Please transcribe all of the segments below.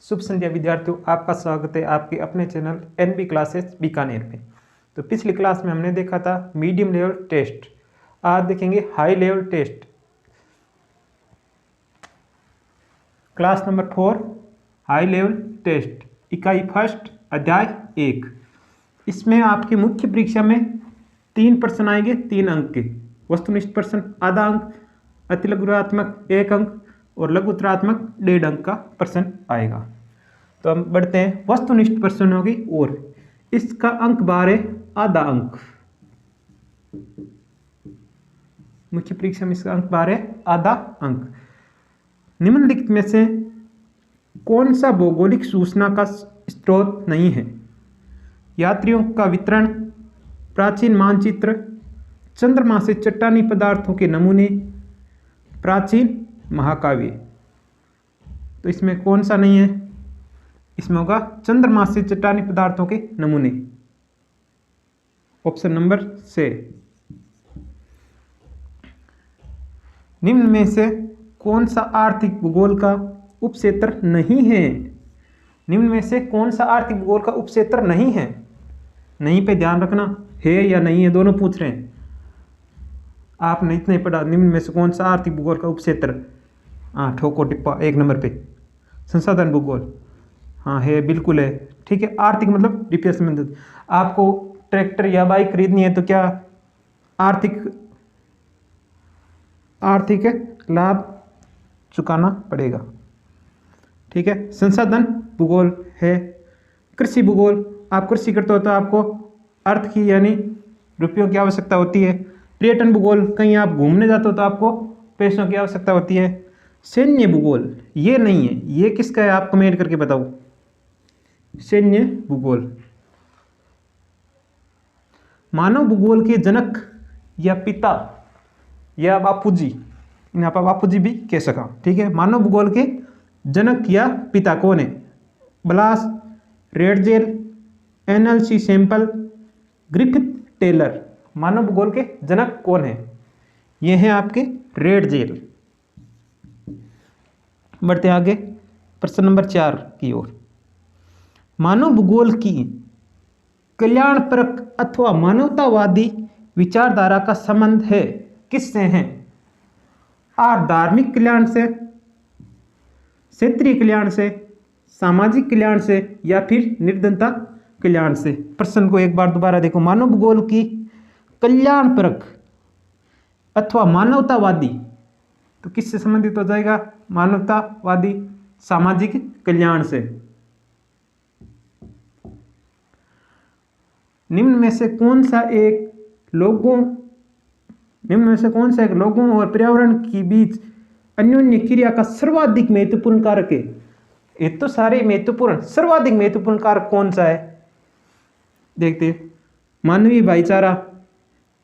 शुभ संध्या विद्यार्थियों, आपका स्वागत है आपके अपने चैनल एनबी क्लासेस बीकानेर में। तो पिछली क्लास में हमने देखा था मीडियम लेवल टेस्ट। आज देखेंगे high level test, class number 4 high level test, इकाई फर्स्ट, अध्याय 1। इसमें आपकी मुख्य परीक्षा में 3 प्रश्न आएंगे 3 अंक के। वस्तुनिष्ठ प्रश्न आधा अंक, अतिलघुरात्मक 1 अंक और लघुत्तरात्मक 1.5 अंक का प्रश्न आएगा। तो हम बढ़ते हैं वस्तुनिष्ठ प्रश्नों की ओर। इसका अंक बार है आधा अंक। मुख्य परीक्षा में इसका अंक बार है आधा अंक। निम्नलिखित में से कौन सा भौगोलिक सूचना का स्रोत नहीं है? यात्रियों का वितरण, प्राचीन मानचित्र, चंद्रमा से चट्टानी पदार्थों के नमूने, प्राचीन महाकाव्य। तो इसमें कौन सा नहीं है? इसमें होगा चंद्रमा से चट्टानी पदार्थों के नमूने, ऑप्शन नंबर से। निम्न में से कौन सा आर्थिक भूगोल का उपक्षेत्र नहीं है? निम्न में से कौन सा आर्थिक भूगोल का उपक्षेत्र नहीं है? नहीं पे ध्यान रखना, है या नहीं है दोनों पूछ रहे हैं। आपने इतना ही पढ़ा, निम्न में से कौन सा आर्थिक भूगोल का उपक्षेत्र। हाँ, ठोको टिप्पा 1 नंबर पे संसाधन भूगोल। हाँ है, बिल्कुल है। ठीक है, आर्थिक मतलब रुपये संबंधित। आपको ट्रैक्टर या बाइक खरीदनी है तो क्या आर्थिक लाभ चुकाना पड़ेगा। ठीक है, संसाधन भूगोल है। कृषि भूगोल, आप कृषि करते हो तो आपको अर्थ की यानी रुपयों की आवश्यकता होती है। पर्यटन भूगोल, कहीं आप घूमने जाते हो तो आपको पैसों की आवश्यकता होती है। सैन्य भूगोल ये नहीं है, ये किसका है आप कमेंट करके बताओ। सैन्य भूगोल। मानव भूगोल के जनक या पिता या बापूजी, इन्हें आप बापूजी भी कह सका। ठीक है, मानव भूगोल के जनक या पिता कौन है? ब्लास, रेडजेल, एनएलसी सैंपल, ग्रिफिथ टेलर। मानव भूगोल के जनक कौन है? ये हैं आपके रेडजेल। बढ़ते आगे प्रश्न नंबर 4 की ओर। मानव भूगोल की कल्याणपरक अथवा मानवतावादी विचारधारा का संबंध है किससे है? धार्मिक कल्याण से, क्षेत्रीय कल्याण से, सामाजिक कल्याण से या फिर निर्धनता कल्याण से। प्रश्न को एक बार दोबारा देखो। मानव भूगोल की कल्याणपरक अथवा मानवतावादी, तो किससे संबंधित हो जाएगा? मानवतावादी, सामाजिक कल्याण से। निम्न में से कौन सा एक लोगों और पर्यावरण के बीच अन्योन्य क्रिया का सर्वाधिक महत्वपूर्ण कारक है? ये तो सारे महत्वपूर्ण, सर्वाधिक महत्वपूर्ण कारक कौन सा है? देखते हैं। मानवीय भाईचारा,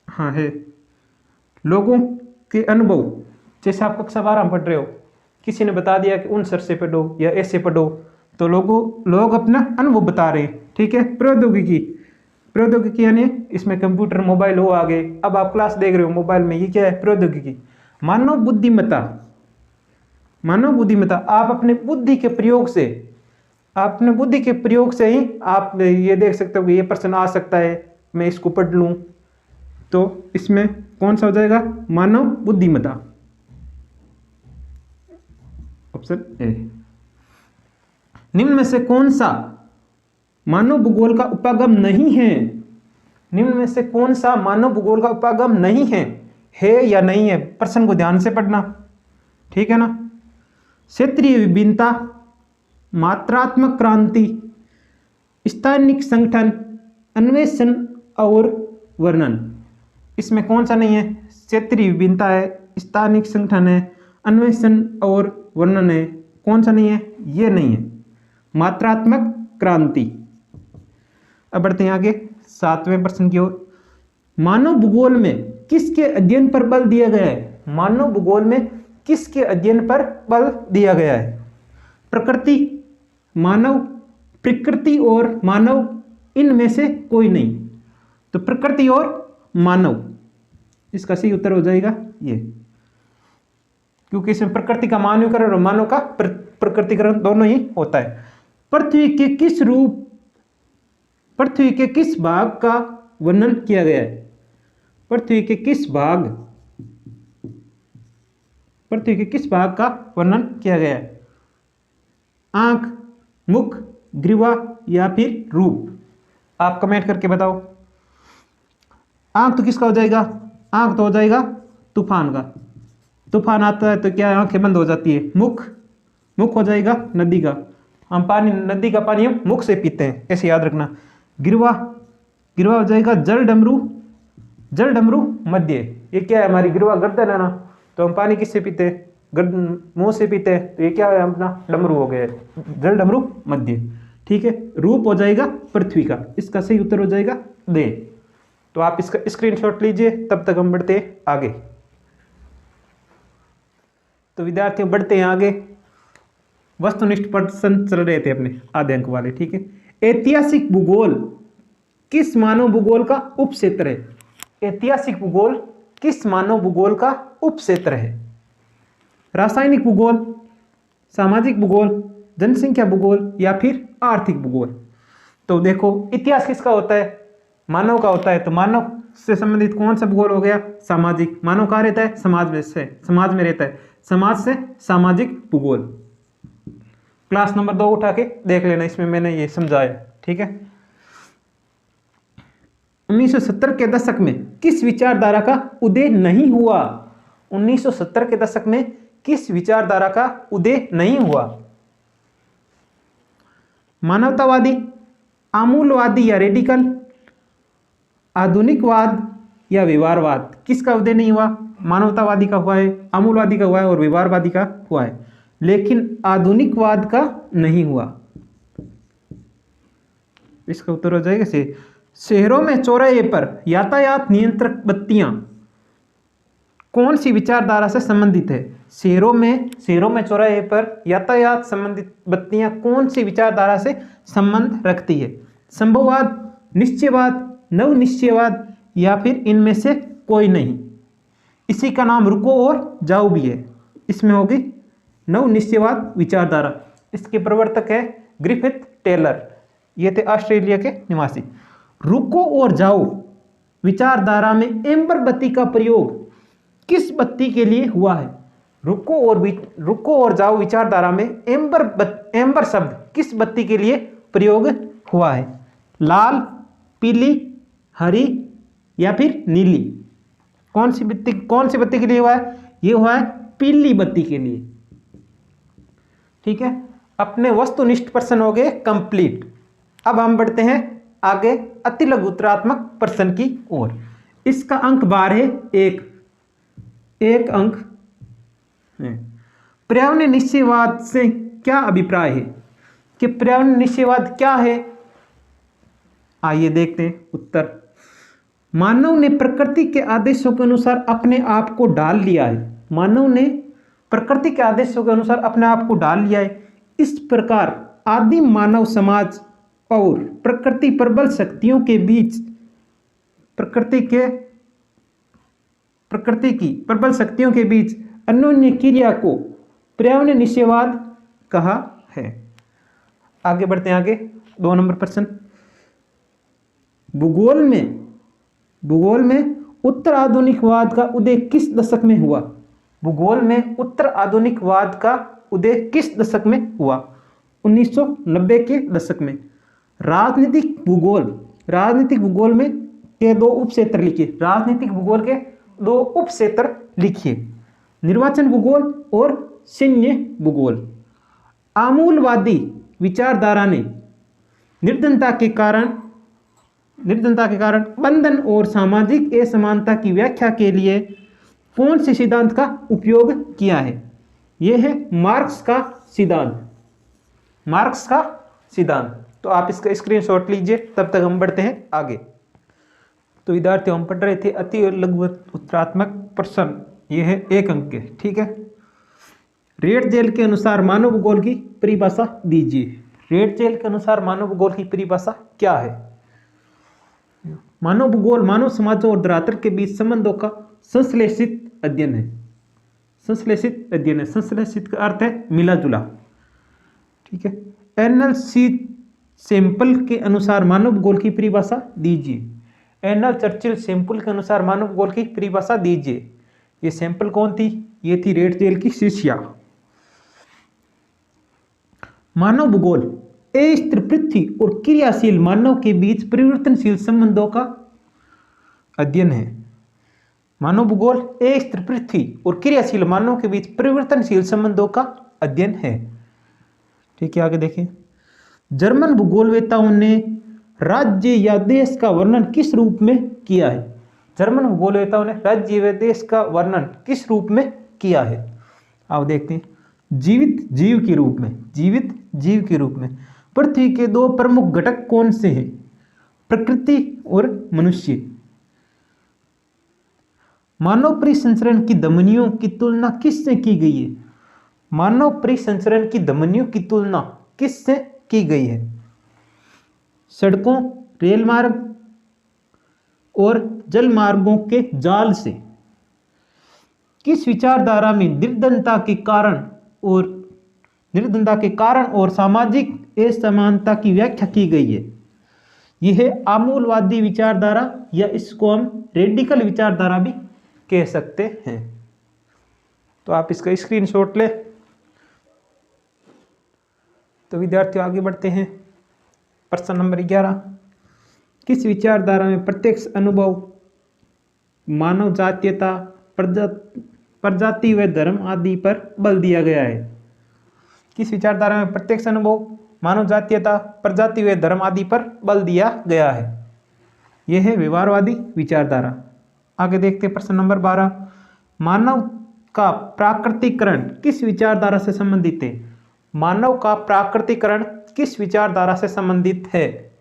हाँ है। लोगों के अनुभव, जैसे आप कक्षा 12 में पढ़ रहे हो, किसी ने बता दिया कि उन सर से पढ़ो या ऐसे पढ़ो, तो लोग अपना अनुभव बता रहे हैं। ठीक है, प्रौद्योगिकी यानी इसमें कंप्यूटर, मोबाइल हो आगे। अब आप क्लास देख रहे हो मोबाइल में, ये क्या है? प्रौद्योगिकी। मानव बुद्धिमत्ता, आप अपने बुद्धि के प्रयोग से ही आप ये देख सकते हो कि ये प्रश्न आ सकता है, मैं इसको पढ़ लूँ। तो इसमें कौन सा हो जाएगा? मानव बुद्धिमत्ता, ऑप्शन ए। निम्न में से कौन सा मानव भूगोल का उपागम नहीं है? निम्न में से कौन सा मानव भूगोल का उपागम नहीं है? है या नहीं है? प्रश्न को ध्यान से पढ़ना, ठीक है ना। क्षेत्रीय विभिन्नता, मात्रात्मक क्रांति, स्थानिक संगठन, अन्वेषण और वर्णन। इसमें कौन सा नहीं है? क्षेत्रीय विभिन्नता है, स्थानिक संगठन है, अन्वेषण और वर्णन है। कौन सा नहीं है? ये नहीं है, मात्रात्मक क्रांति। अब बढ़ते हैं आगे 7वें प्रश्न की ओर। मानव भूगोल में किसके अध्ययन पर बल दिया गया है? मानव भूगोल में किसके अध्ययन पर बल दिया गया है? प्रकृति और मानव, इनमें से कोई नहीं। तो प्रकृति और मानव, इसका सही उत्तर हो जाएगा ये, क्योंकि इसमें प्रकृति का मानवीकरण और मानव का प्रकृतिकरण दोनों ही होता है। पृथ्वी के किस भाग का वर्णन किया गया है? पृथ्वी के किस भाग का वर्णन किया गया है? आंख, मुख, ग्रीवा या फिर रूप? आप कमेंट करके बताओ। आंख तो किसका हो जाएगा? आंख तो हो जाएगा तूफान का। तूफान आता है तो क्या आंखें बंद हो जाती है? मुख हो जाएगा नदी का। नदी का पानी हम मुख से पीते हैं, ऐसे याद रखना। गिरवा हो जाएगा जल डमरू मध्य। ये क्या है? हमारी गिरवा गर्दन है ना, तो हम पानी किससे पीते हैं? मुंह से पीते हैं, तो ये क्या है? अपना डमरू हो गया, जल डमरू मध्य। ठीक है। रूप हो जाएगा पृथ्वी का। इसका सही उत्तर हो जाएगा दे। तो आप इसका स्क्रीनशॉट लीजिए, तब तक हम बढ़ते हैं आगे। तो विद्यार्थियों बढ़ते हैं आगे। वस्तुनिष्ठ प्रश्न चल रहे थे अपने आधे अंक वाले। ठीक है। ऐतिहासिक भूगोल किस मानव भूगोल का उपक्षेत्र है? ऐतिहासिक भूगोल किस मानव भूगोल का उपक्षेत्र है? रासायनिक भूगोल, सामाजिक भूगोल, जनसंख्या भूगोल या फिर आर्थिक भूगोल? तो देखो, इतिहास किसका होता है? मानव का होता है। तो मानव से संबंधित कौन सा भूगोल हो गया? सामाजिक। मानव कहाँ रहता है? समाज में रहता है। समाज से सामाजिक भूगोल। क्लास नंबर 2 उठा के देख लेना, इसमें मैंने ये समझाया। ठीक है। 1970 के दशक में किस विचारधारा का उदय नहीं हुआ? 1970 के दशक में किस विचारधारा का उदय नहीं हुआ? मानवतावादी, आमूलवादी या रेडिकल, आधुनिकवाद या व्यवहारवाद? किसका उदय नहीं हुआ? मानवतावादी का हुआ है, आमूलवादी का हुआ है और व्यवहारवादी का हुआ है, लेकिन आधुनिकवाद का नहीं हुआ। इसका उत्तर हो जाएगा से। शहरों में चौराहे पर यातायात नियंत्रक बत्तियां कौन सी विचारधारा से संबंधित है? शहरों में चौराहे पर यातायात संबंधित बत्तियां कौन सी विचारधारा से संबंध रखती है? संभववाद, निश्चयवाद, नवनिश्चयवाद या फिर इनमें से कोई नहीं? इसी का नाम रुको और जाओ भी है। इसमें होगी नवनिश्चयवाद विचारधारा। इसके प्रवर्तक है ग्रिफिथ टेलर। ये थे ऑस्ट्रेलिया के निवासी। रुको और जाओ विचारधारा में एम्बर बत्ती का प्रयोग किस बत्ती के लिए हुआ है? रुको और जाओ विचारधारा में एम्बर शब्द किस बत्ती के लिए प्रयोग हुआ है? लाल, पीली, हरी या फिर नीली? कौन सी बत्ती के लिए हुआ है? ये हुआ है पीली बत्ती के लिए। ठीक है। अपने वस्तुनिष्ठ प्रश्न हो गए कंप्लीट। अब हम बढ़ते हैं आगे अति लघुत्तरात्मक प्रश्न की ओर। इसका अंक बार है एक अंक है। पर्यावरण निश्चयवाद से क्या अभिप्राय है? कि पर्यावरण निश्चयवाद क्या है? आइए देखते हैं उत्तर। मानव ने प्रकृति के आदेशों के अनुसार अपने आप को ढाल लिया है। मानव ने प्रकृति के आदेशों के अनुसार अपने आप को ढाल लिया है। इस प्रकार आदिम मानव समाज और प्रकृति प्रबल शक्तियों के बीच प्रकृति की प्रबल शक्तियों के बीच अन्योन्य क्रिया को पर्यावरण निश्चयवाद कहा है। आगे बढ़ते हैं आगे। 2 नंबर प्रश्न। भूगोल में उत्तर आधुनिकवाद का उदय किस दशक में हुआ? भूगोल में उत्तर आधुनिकवाद का उदय किस दशक में हुआ? 1990 के दशक में। राजनीतिक भूगोल में के 2 उपक्षेत्र लिखिए। राजनीतिक भूगोल के 2 उपक्षेत्र लिखिए। निर्वाचन भूगोल और सैन्य भूगोल। आमूलवादी विचारधारा ने निर्धनता के कारण बंधन और सामाजिक असमानता की व्याख्या के लिए कौन से सिद्धांत का उपयोग किया है? यह है मार्क्स का सिद्धांत। तो आप इसका स्क्रीनशॉट लीजिए, तब तक हम बढ़ते हैं आगे। तो विद्यार्थियों, हम पढ़ रहे थे अति लघुत्तरात्मक प्रश्न। यह है 1 अंक के। ठीक है। रेड जेल के अनुसार मानव भूगोल की परिभाषा दीजिए। रेड जेल के अनुसार मानव भूगोल की परिभाषा क्या है? मानव भूगोल मानव समाजों और धरातल के बीच संबंधों का संश्लेषित अध्ययन है। संश्लेषित का अर्थ है मिला जुला। ठीक है। एनएल सी सैंपल के अनुसार मानव भूगोल की परिभाषा दीजिए। एनएल चर्चिल सैंपल के अनुसार मानव भूगोल की परिभाषा दीजिए। ये सैंपल कौन थी? ये थी रेड जेल की शिष्या। मानव भूगोल स्थिर पृथ्वी और क्रियाशील मानव के बीच परिवर्तनशील संबंधों का अध्ययन है। मानव भूगोल स्थिर पृथ्वी और क्रियाशील मानव के बीच परिवर्तनशील संबंधों का अध्ययन है। ठीक है, आगे देखें। जर्मन भूगोलवेताओं ने राज्य या देश का वर्णन किस रूप में किया है? जर्मन भूगोलवेताओं ने राज्य व देश का वर्णन किस रूप में किया है? आओ देखते हैं। जीवित जीव के रूप में। जीवित जीव के रूप में। पृथ्वी के दो प्रमुख घटक कौन से हैं? प्रकृति और मनुष्य। मानव परिसंचरण की धमनियों की तुलना किससे की गई है? मानव परिसंचरण की धमनियों की तुलना किससे की गई है? सड़कों, रेल मार्ग और जल मार्गों के जाल से। किस विचारधारा में निर्धनता के कारण और सामाजिक असमानता की व्याख्या की गई है? यह है आमूलवादी विचारधारा, या इसको हम रेडिकल विचारधारा भी कह सकते हैं। तो आप इसका स्क्रीनशॉट लें। तो विद्यार्थियों आगे बढ़ते हैं। प्रश्न नंबर 11। किस विचारधारा में प्रत्यक्ष अनुभव, मानव जातीयता, प्रजाति व धर्म आदि पर बल दिया गया है? किस विचारधारा में प्रत्यक्ष अनुभव, मानव जातीयता, प्रजाति व धर्म आदि पर बल दिया गया है? यह है व्यवहारवादी विचारधारा। आगे देखते हैं प्रश्न नंबर 12। मानव का प्राकृतिकरण किस विचारधारा से संबंधित है? मानव का प्राकृतिकरण किस विचारधारा से संबंधित है?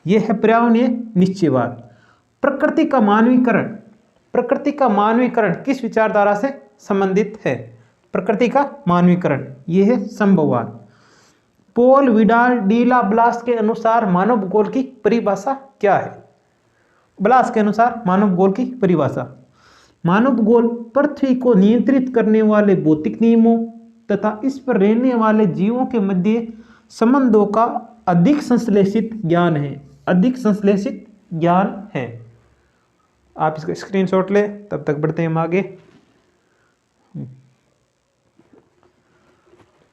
यह है पर्यावरणीय निश्चयवाद। प्रकृति का मानवीकरण किस विचारधारा से संबंधित है? प्रकृति का मानवीकरण, यह है संभववाद। पॉल विडाल डी ला ब्लास के अनुसार मानव भूगोल की परिभाषा क्या है? ब्लास के अनुसार मानव भूगोल की परिभाषा। मानव भूगोल पृथ्वी को नियंत्रित करने वाले भौतिक नियमों तथा इस पर रहने वाले जीवों के मध्य संबंधों का अधिक संश्लेषित ज्ञान है। अधिक संश्लेषित ज्ञान है। आप इसका स्क्रीनशॉट ले। तब तक बढ़ते हैं हम आगे।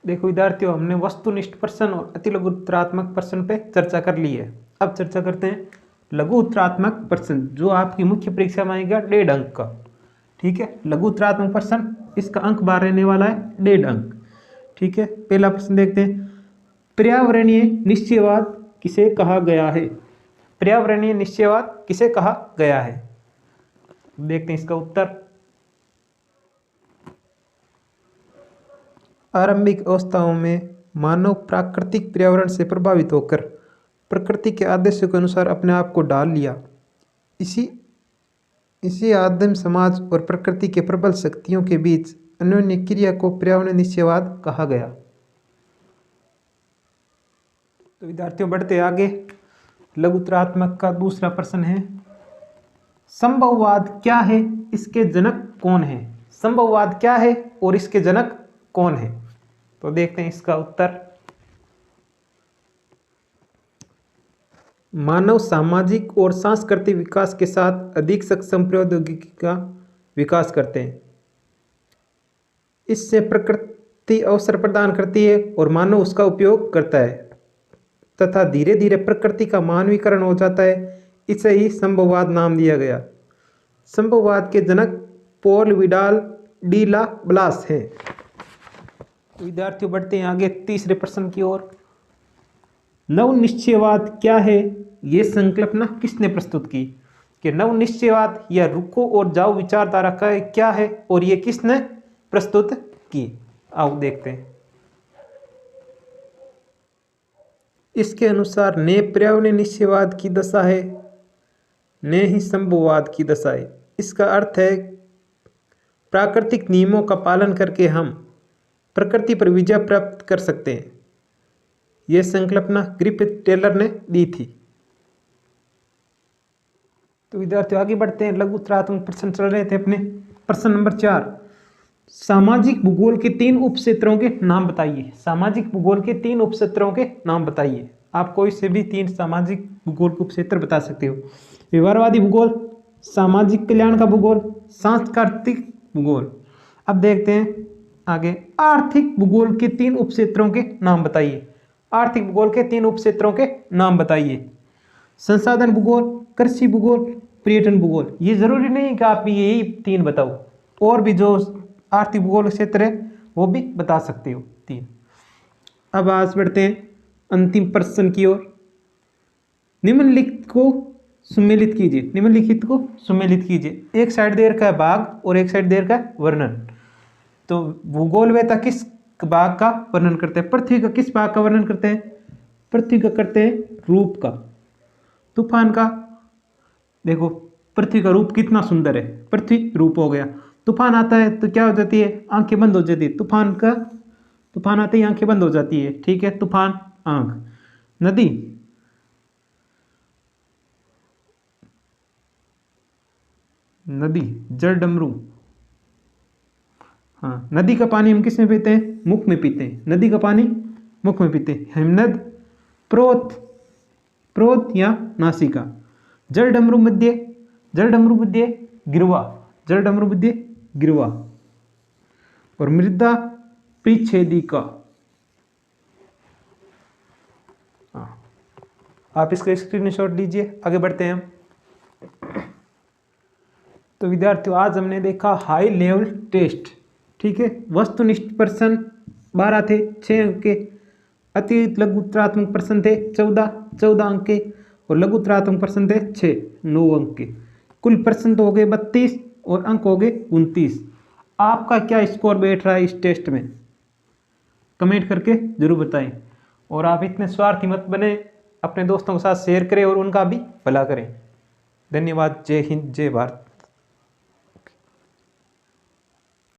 देखो विद्यार्थियों, हमने वस्तुनिष्ठ प्रश्न और अति लघु उत्तरात्मक प्रश्न पे चर्चा कर ली है। अब चर्चा करते हैं लघु उत्तरात्मक प्रश्न, जो आपकी मुख्य परीक्षा में आएगा 1.5 अंक का। ठीक है, लघु उत्तरात्मक प्रश्न, इसका अंक बार रहने वाला है 1.5 अंक। ठीक है, पहला प्रश्न देखते हैं। पर्यावरणीय निश्चयवाद किसे कहा गया है? पर्यावरणीय निश्चयवाद किसे कहा गया है? देखते हैं इसका उत्तर। आरंभिक अवस्थाओं में मानव प्राकृतिक पर्यावरण से प्रभावित होकर प्रकृति के आदेशों के अनुसार अपने आप को ढाल लिया। इसी आदिम समाज और प्रकृति के प्रबल शक्तियों के बीच अन्योन्य क्रिया को पर्यावरणीय निश्चयवाद कहा गया। तो विद्यार्थियों बढ़ते आगे। लघु उत्तरात्मक का दूसरा प्रश्न है, संभववाद क्या है, इसके जनक कौन है? संभववाद क्या है और इसके जनक कौन है? तो देखते हैं इसका उत्तर। मानव सामाजिक और सांस्कृतिक विकास के साथ अधिक सक्षम प्रौद्योगिकी का विकास करते हैं। इससे प्रकृति अवसर प्रदान करती है और मानव उसका उपयोग करता है तथा धीरे धीरे प्रकृति का मानवीकरण हो जाता है। इसे ही संभववाद नाम दिया गया। संभववाद के जनक पॉल विडाल डी ला ब्लास है। विद्यार्थियों बढ़ते हैं आगे तीसरे प्रश्न की ओर। नव निश्चयवाद क्या है, ये संकल्पना किसने प्रस्तुत की? कि नव निश्चयवाद या रुको और जाओ विचारधारा का क्या है और ये किसने प्रस्तुत की? आओ देखते हैं। इसके अनुसार ने पर्यावरणीय निश्चयवाद की दशा है, ने ही संभववाद की दशा है। इसका अर्थ है प्राकृतिक नियमों का पालन करके हम प्रकृति पर विजय प्राप्त कर सकते हैं। यह संकल्पना ग्रिफिथ टेलर ने दी थी। तो विद्यार्थियों आगे बढ़ते हैं। लघु उत्तरात्मक प्रश्न चल रहे थे अपने। प्रश्न नंबर 4। सामाजिक भूगोल के 3 उपक्षेत्रों के नाम बताइए। सामाजिक भूगोल के 3 उपक्षेत्रों के नाम बताइए। आप कोई से भी 3 सामाजिक भूगोल के उपक्षेत्र बता सकते हो। व्यवहारवादी भूगोल, सामाजिक कल्याण का भूगोल, सांस्कृतिक भूगोल। अब देखते हैं आगे, आर्थिक भूगोल के 3 उपक्षेत्रों के नाम बताइए। आर्थिक भूगोल के 3 उपक्षेत्रों के नाम बताइए। संसाधन भूगोल, कृषि भूगोल, पर्यटन भूगोल। ये जरूरी नहीं कि आप यही 3 बताओ, और भी जो आर्थिक भूगोल क्षेत्र है वो भी बता सकते हो 3। अब आज बढ़ते हैं अंतिम प्रश्न की ओर। निम्नलिखित को सुमेलित कीजिए। निम्नलिखित को सुमेलित कीजिए। एक साइड दे रखा है भाग और एक साइड दे रखा है वर्णन। तो भूगोल वेता किस भाग का वर्णन करते हैं? पृथ्वी का किस भाग का वर्णन करते हैं? पृथ्वी का करते हैं रूप का। तूफान का, देखो पृथ्वी का रूप कितना सुंदर है, पृथ्वी रूप हो गया। तूफान आता है तो क्या हो जाती है? आंखें बंद हो जाती है। तूफान आते ही आंखें बंद हो जाती है, ठीक है, तूफान आंख। नदी जल डमरू। हाँ, नदी का पानी हम किस में पीते हैं? मुख में पीते हैं। नदी का पानी मुख में पीते हैं। हिमनद, प्रोत या नासिका। जल डमरू मध्य गिरवा। जल डमरू मध्य गिरवा। और मृदा परिच्छेदिका। आप इसका स्क्रीनशॉट लीजिए। आगे बढ़ते हैं हम। तो विद्यार्थियों, आज हमने देखा हाई लेवल टेस्ट, ठीक है। वस्तुनिष्ठ प्रश्न 12 थे, 6 अंक के। अति लघुत्तरात्मक प्रश्न थे 14 अंक के। और लघुत्तरात्मक प्रश्न थे 9 अंक के। कुल प्रश्न तो हो गए 32 और अंक हो गए 29। आपका क्या स्कोर बैठ रहा है इस टेस्ट में? कमेंट करके जरूर बताएं। और आप इतने स्वार्थी मत बने, अपने दोस्तों के साथ शेयर करें और उनका भी भला करें। धन्यवाद। जय हिंद, जय भारत।